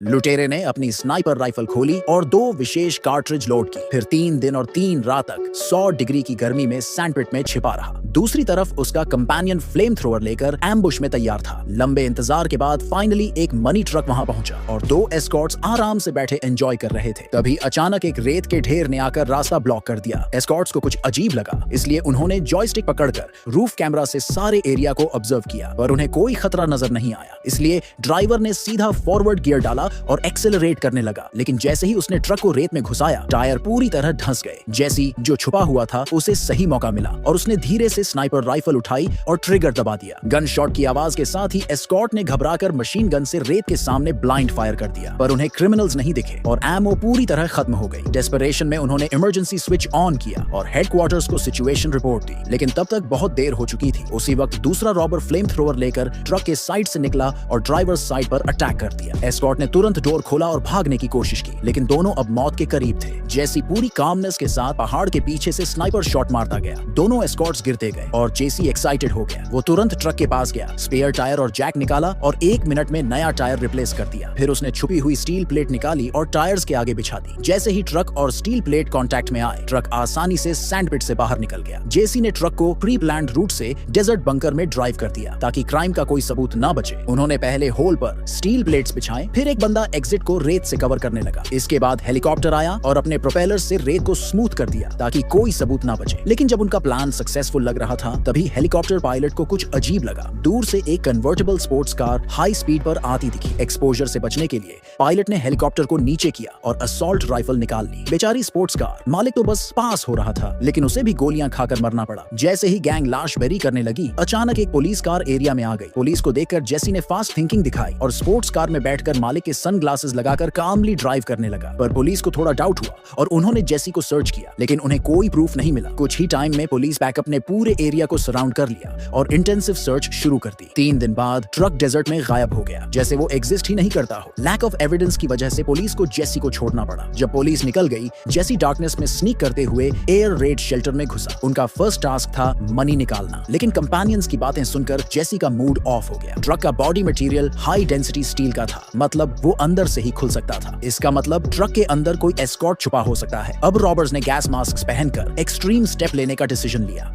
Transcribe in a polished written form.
लुटेरे ने अपनी स्नाइपर राइफल खोली और 2 विशेष कार्ट्रिज लोड की। फिर 3 दिन और 3 रात तक 100 डिग्री की गर्मी में सैंडपिट में छिपा रहा। दूसरी तरफ उसका कंपेनियन फ्लेम थ्रोअर लेकर एम्बुश में तैयार था। लंबे इंतजार के बाद फाइनली एक मनी ट्रक वहां पहुंचा और 2 एस्कॉर्ट्स आराम से बैठे एंजॉय कर रहे थे। तभी अचानक एक रेत के ढेर ने आकर रास्ता ब्लॉक कर दिया। एस्कॉर्ट्स को कुछ अजीब लगा, इसलिए उन्होंने जॉयस्टिक पकड़कर रूफ कैमरा से सारे एरिया को ऑब्जर्व किया, पर उन्हें कोई खतरा नजर नहीं आया। इसलिए ड्राइवर ने सीधा फॉरवर्ड गियर डाला और एक्सेलरेट करने लगा, लेकिन जैसे ही उसने ट्रक को रेत में घुसाया, टायर पूरी तरह धंस गए। जैसी जो छुपा हुआ था उसे सही मौका मिला और उसने धीरे से स्नाइपर राइफल उठाई और ट्रिगर दबा दिया। गन शॉट की आवाज के साथ ही एस्कॉर्ट ने घबराकर मशीन गन से रेत के सामने ब्लाइंड फायर कर दिया, पर उन्हें क्रिमिनल्स नहीं दिखे और एमओ पूरी तरह खत्म हो गई। डेस्परेशन में उन्होंने इमरजेंसी स्विच ऑन किया और हेडक्वार्टर्स को सिचुएशन रिपोर्ट दी, लेकिन तब तक बहुत देर हो चुकी थी। उसी वक्त दूसरा रॉबर फ्लेम थ्रोअर लेकर ट्रक के साइड से निकला और ड्राइवर साइड पर अटैक कर दिया। एस्कॉर्ट ने तुरंत डोर खोला और भागने की कोशिश की, लेकिन दोनों अब मौत के करीब थे। जेसी पूरी कामनेस के साथ पहाड़ के पीछे से स्नाइपर शॉट मारता गया। दोनों एस्कॉर्ट्स गिरते गए और जेसी एक्साइटेड हो गया। वो तुरंत ट्रक के पास गया, स्पेयर टायर और जैक निकाला और 1 मिनट में नया टायर रिप्लेस कर दिया। फिर उसने छुपी हुई स्टील प्लेट निकाली और टायर्स के आगे बिछा दी। जैसे ही ट्रक और स्टील प्लेट कांटेक्ट में आए, ट्रक आसानी से सैंडपिट से बाहर निकल गया। जेसी ने ट्रक को प्री प्लान्ड रूट से डेजर्ट बंकर में ड्राइव कर दिया ताकि क्राइम का कोई सबूत ना बचे। उन्होंने पहले होल पर स्टील प्लेट्स बिछाए, फिर एक बंदा एग्जिट को रेत से कवर करने लगा। इसके बाद हेलीकॉप्टर आया और अपने प्रोपेलर से रेत को स्मूथ कर दिया ताकि कोई सबूत ना बचे। लेकिन जब उनका प्लान सक्सेसफुल लग रहा था, तभी हेलीकॉप्टर पायलट को कुछ अजीब लगा। दूर से एक convertible sports car high speed पर आती दिखी। एक्सपोजर से बचने के लिए पायलट ने हेलीकॉप्टर को नीचे किया और असॉल्ट राइफल निकाल ली। बेचारी स्पोर्ट्स कार मालिक तो बस पास हो रहा था, लेकिन उसे भी गोलियां खाकर मरना पड़ा। जैसे ही गैंग लाश बेरी करने लगी, अचानक एक पुलिस कार एरिया में आ गई। पुलिस को देखकर जेसी ने फास्ट थिंकिंग दिखाई और स्पोर्ट्स कार में बैठकर मालिक के सनग्लासेस लगाकर कामली ड्राइव करने लगा। पर पुलिस को थोड़ा डाउट हुआ और उन्होंने जेसी को सर्च किया, लेकिन उन्हें कोई प्रूफ नहीं मिला। कुछ ही टाइम में पुलिस बैकअप ने पूरे एरिया को सराउंड कर लिया और इंटेंसिव सर्च शुरू कर दी। 3 दिन बाद ट्रक डेजर्ट में गायब हो गया, जैसे वो एग्जिस्ट ही नहीं करता हो। लैक ऑफ एविडेंस की वजह से पुलिस को जेसी को छोड़ना पड़ा। जब पुलिस निकल गई, जेसी डार्कनेस में स्नीक करते हुए एयर रेड शेल्टर में घुसा। उनका फर्स्ट टास्क था मनी निकालना, लेकिन कंपेनियंस की बातें सुनकर जेसी का मूड ऑफ हो गया। ट्रक का body material high density steel का था, मतलब वो अंदर से ही खुल सकता था। इसका मतलब ट्रक के अंदर कोई एस्कॉर्ट छुपा हो सकता है। अब रॉबर्स ने गैस मास्क पहनकर एक्सट्रीम स्टेप लेने का डिसीजन लिया।